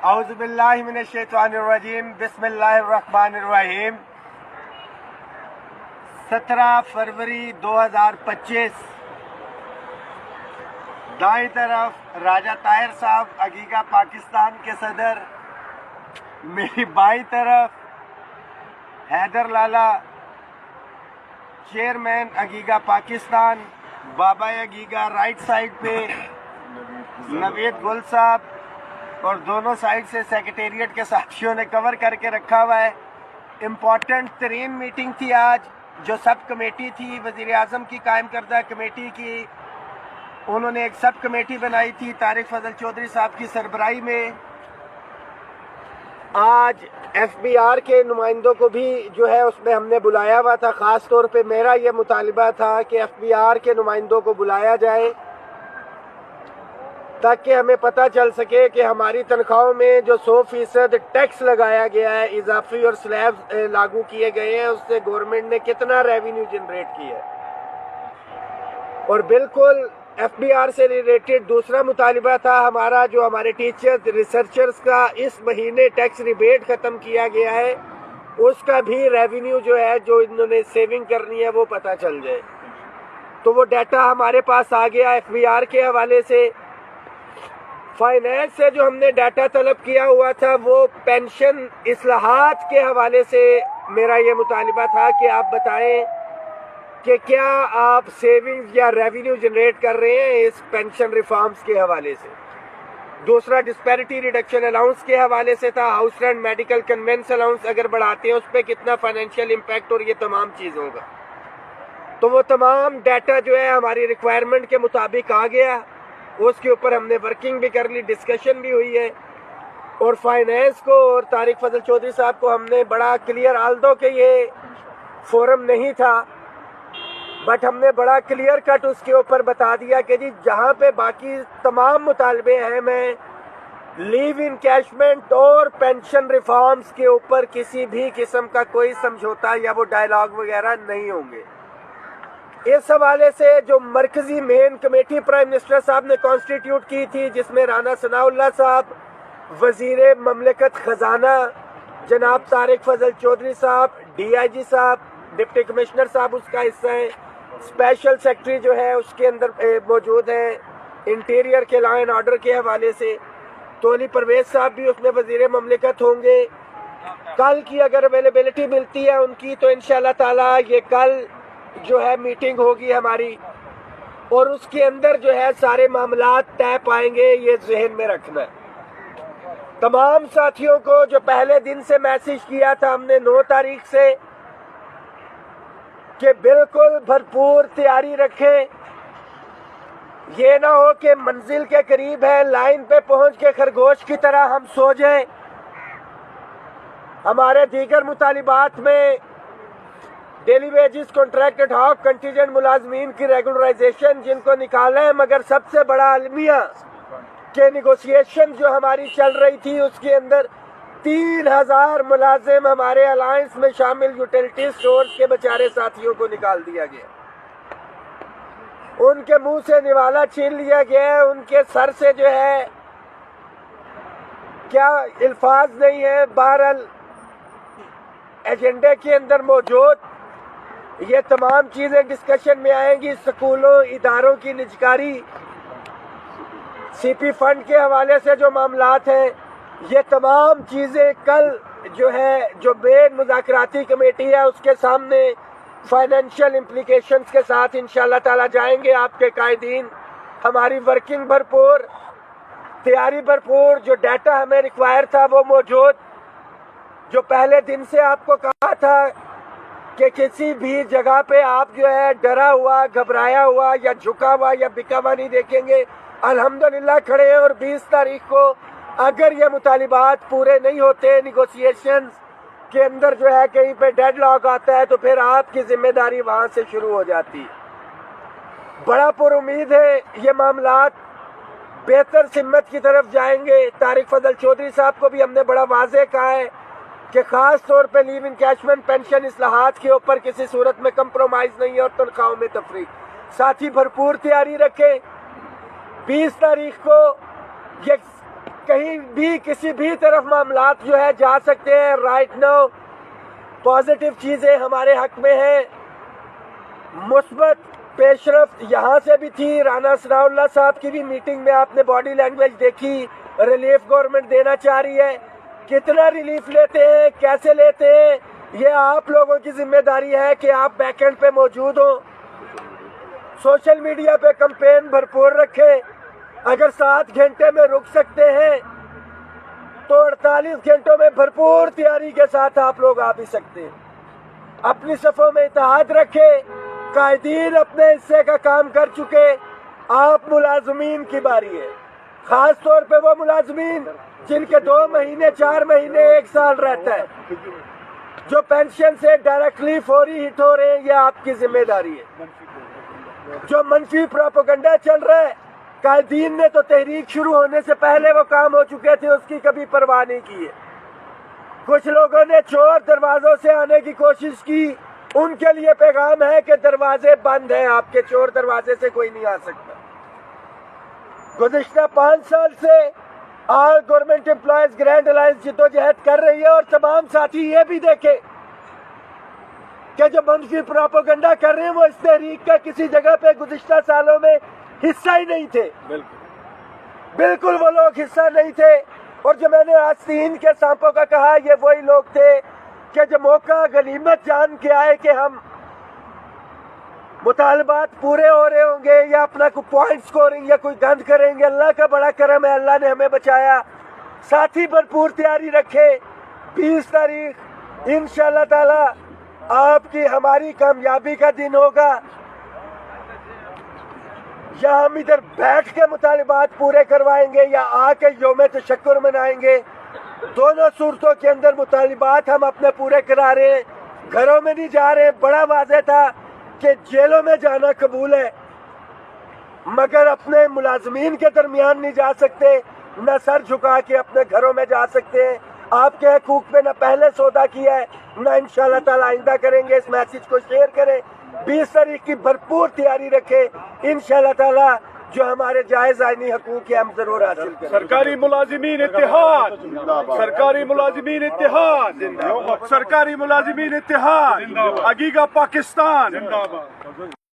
اعوذ باللہ من الشیطان الرجیم بسم اللہ الرحمن الرحیم 17 فروری 2025 دائیں طرف راجہ طاہر صاحب عگیگہ پاکستان کے صدر، میری بائیں طرف حیدر لالا چیئرمین عگیگہ پاکستان، بابا عگیگہ رائٹ سائڈ پہ نوید گل صاحب، اور دونوں سائڈ سے سیکریٹریٹ کے ساتھیوں نے کور کر کے رکھا ہوا ہے۔ امپورٹنٹ ترین میٹنگ تھی آج، جو سب کمیٹی تھی وزیر اعظم کی قائم کردہ کمیٹی کی، انہوں نے ایک سب کمیٹی بنائی تھی طارق فضل چودھری صاحب کی سربراہی میں۔ آج ایف بی آر کے نمائندوں کو بھی جو ہے اس میں ہم نے بلایا ہوا تھا، خاص طور پہ میرا یہ مطالبہ تھا کہ ایف بی آر کے نمائندوں کو بلایا جائے تاکہ ہمیں پتہ چل سکے کہ ہماری تنخواہوں میں جو 100% ٹیکس لگایا گیا ہے، اضافی اور سلیب لاگو کیے گئے ہیں، اس سے گورنمنٹ نے کتنا ریونیو جنریٹ کیا ہے۔ اور بالکل ایف بی آر سے ریلیٹڈ دوسرا مطالبہ تھا ہمارا، جو ہمارے ٹیچرز ریسرچرز کا اس مہینے ٹیکس ریبیٹ ختم کیا گیا ہے، اس کا بھی ریونیو جو ہے جو انہوں نے سیونگ کرنی ہے وہ پتہ چل جائے۔ تو وہ ڈیٹا ہمارے پاس آ گیا ایف بی آر کے حوالے سے۔ فائنینس سے جو ہم نے ڈیٹا طلب کیا ہوا تھا، وہ پینشن اصلاحات کے حوالے سے میرا یہ مطالبہ تھا کہ آپ بتائیں کہ کیا آپ سیونگز یا ریونیو جنریٹ کر رہے ہیں اس پینشن ریفارمز کے حوالے سے۔ دوسرا ڈسپیرٹی ریڈکشن الاؤنس کے حوالے سے تھا، house rent medical conveyance allowance اگر بڑھاتے ہیں اس پہ کتنا فائنینشیل امپیکٹ، اور یہ تمام چیزوں کا۔ تو وہ تمام ڈیٹا جو ہے ہماری ریکوائرمنٹ کے مطابق آ گیا، اس کے اوپر ہم نے ورکنگ بھی کر لی، ڈسکشن بھی ہوئی ہے۔ اور فائنینس کو اور طارق فضل چودھری صاحب کو ہم نے بڑا کلیئر، آلدو کہ یہ فورم نہیں تھا، بٹ ہم نے بڑا کلیئر کٹ اس کے اوپر بتا دیا کہ جی جہاں پہ باقی تمام مطالبے ہیں، میں لیو انکیشمنٹ اور پینشن ریفارمز کے اوپر کسی بھی قسم کا کوئی سمجھوتا یا وہ ڈائلاگ وغیرہ نہیں ہوں گے۔ اس حوالے سے جو مرکزی مین کمیٹی پرائم منسٹر صاحب نے کانسٹیٹیوٹ کی تھی، جس میں رانا ثناء اللہ صاحب، وزیر مملکت خزانہ جناب طارق فضل چودھری صاحب، ڈی آئی جی صاحب، ڈپٹی کمشنر صاحب اس کا حصہ ہیں، اسپیشل سیکرٹری جو ہے اس کے اندر موجود ہیں، انٹیریئر کے لا اینڈ آرڈر کے حوالے سے تولی پرویز صاحب بھی اس میں وزیر مملکت ہوں گے۔ کل کی اگر اویلیبلٹی ملتی ہے ان کی تو انشاءاللہ تعالیٰ یہ کل جو ہے میٹنگ ہوگی ہماری، اور اس کے اندر جو ہے سارے معاملات طے پائیں گے، یہ ذہن میں رکھنا ہے۔ تمام ساتھیوں کو جو پہلے دن سے میسج کیا تھا ہم نے 9 تاریخ سے کہ بالکل بھرپور تیاری رکھیں، یہ نہ ہو کہ منزل کے قریب ہے، لائن پہ پہنچ کے خرگوش کی طرح ہم سو جائیں۔ ہمارے دیگر مطالبات میں daily wages, contract ad hoc, contingent ملازمین کی ریگولرائزیشن جن کو نکالا ہے، مگر سب سے بڑا المیہ کہ نیگوسیشن جو ہماری چل رہی تھی اس کے اندر 3000 ملازم ہمارے الائنس میں شامل یوٹیلٹی سٹورز کے بیچارے ساتھیوں کو نکال دیا گیا، ان کے منہ سے نوالا چھین لیا گیا، ان کے سر سے جو ہے کیا الفاظ نہیں ہے، بہرحال ایجنڈے کے اندر موجود یہ تمام چیزیں ڈسکشن میں آئیں گی۔ سکولوں، اداروں کی نجکاری، سی پی فنڈ کے حوالے سے جو معاملات ہیں، یہ تمام چیزیں کل جو ہے جو مین مذاکراتی کمیٹی ہے اس کے سامنے فائنینشیل امپلیکیشنز کے ساتھ انشاءاللہ تعالیٰ جائیں گے آپ کے قائدین۔ ہماری ورکنگ بھرپور، تیاری بھرپور، جو ڈیٹا ہمیں ریکوائر تھا وہ موجود، جو پہلے دن سے آپ کو کہا تھا کہ کسی بھی جگہ پہ آپ جو ہے ڈرا ہوا، گھبرایا ہوا یا جھکا ہوا یا بکا ہوا نہیں دیکھیں گے۔ الحمدللہ کھڑے ہیں، اور 20 تاریخ کو اگر یہ مطالبات پورے نہیں ہوتے، نیگوسیشنز کے اندر جو ہے کہیں پہ ڈیڈ لاک آتا ہے، تو پھر آپ کی ذمہ داری وہاں سے شروع ہو جاتی ہے۔ بڑا پر امید ہے یہ معاملات بہتر سمت کی طرف جائیں گے۔ طارق فضل چودھری صاحب کو بھی ہم نے بڑا واضح کہا ہے کہ خاص طور پہ لیو انکیشمنٹ پینشن اصلاحات کے اوپر کسی صورت میں کمپرومائز نہیں ہے، اور تنخواہوں میں تفریق۔ ساتھی بھرپور تیاری رکھیں۔ 20 تاریخ کو یہ کہیں بھی کسی بھی طرف معاملات جو ہے جا سکتے ہیں. رائٹ ناؤ پازیٹیو چیزیں ہمارے حق میں ہیں. مثبت پیش رفت یہاں سے بھی تھی. رانا ثناء اللہ صاحب کی بھی میٹنگ میں آپ نے باڈی لینگویج دیکھی. ریلیف گورنمنٹ دینا چاہ رہی ہے. کتنا ریلیف لیتے ہیں, کیسے لیتے ہیں, یہ آپ لوگوں کی ذمہ داری ہے کہ آپ بیک اینڈ پہ موجود ہوں. سوشل میڈیا پہ کمپین بھرپور رکھیں. اگر 7 گھنٹے میں رک سکتے ہیں تو 48 گھنٹوں میں بھرپور تیاری کے ساتھ آپ لوگ آ بھی سکتے ہیں. اپنی صفوں میں اتحاد رکھیں. قائدین اپنے حصے کا کام کر چکے, آپ ملازمین کی باری ہے. خاص طور پہ وہ ملازمین جن کے 2 مہینے 4 مہینے 1 سال رہتا ہے, جو پینشن سے ڈائریکٹلی فوری ہٹ ہو رہے ہیں, یہ آپ کی ذمہ داری ہے. جو منفی پروپیگنڈا چل رہا ہے, قائدین نے تو تحریک شروع ہونے سے پہلے وہ کام ہو چکے تھے, اس کی کبھی پرواہ نہیں کی ہے. کچھ لوگوں نے چور دروازوں سے آنے کی کوشش کی, ان کے لیے پیغام ہے کہ دروازے بند ہیں, آپ کے چور دروازے سے کوئی نہیں آ سکتا. گزشتہ 5 سال سے آل گورنمنٹ امپلائیز گرینڈ الائنس جدوجہد کر رہی ہے, اور تمام ساتھی یہ بھی دیکھیں کہ جو منفی پروپیگنڈا کر رہے ہیں وہ اس تحریک کا کسی جگہ پہ گزشتہ سالوں میں حصہ ہی نہیں تھے. بالکل وہ لوگ حصہ نہیں تھے. اور جو میں نے آستین کے سانپوں کا کہا, یہ وہی لوگ تھے کہ جو موقع غنیمت جان کے آئے کہ ہم مطالبات پورے ہو رہے ہوں گے یا اپنا کوئی پوائنٹ سکورنگ یا کوئی گند کریں گے. اللہ کا بڑا کرم ہے, اللہ نے ہمیں بچایا. ساتھی بھرپور تیاری رکھے. 20 تاریخ انشاءاللہ تعالی آپ کی ہماری کامیابی کا دن ہوگا. یا ہم ادھر بیٹھ کے مطالبات پورے کروائیں گے یا آ کے یوم تشکر منائیں گے. دونوں صورتوں کے اندر مطالبات ہم اپنے پورے کرا رہے ہیں. گھروں میں نہیں جا رہے. بڑا واضح تھا کہ جیلوں میں جانا قبول ہے, مگر اپنے ملازمین کے درمیان نہیں جا سکتے, نہ سر جھکا کے اپنے گھروں میں جا سکتے ہیں. آپ کے حقوق پہ نہ پہلے سودا کیا ہے, نہ انشاءاللہ تعالی آئندہ کریں گے. اس میسج کو شیئر کریں. 20 تاریخ کی بھرپور تیاری رکھیں. انشاءاللہ تعالی جو ہمارے جائز آئینی حقوق ہیں ہم ضرور حاصل کریں. سرکاری ملازمین اتحاد, سرکاری ملازمین اتحاد, سرکاری ملازمین اتحاد, اگیگا پاکستان.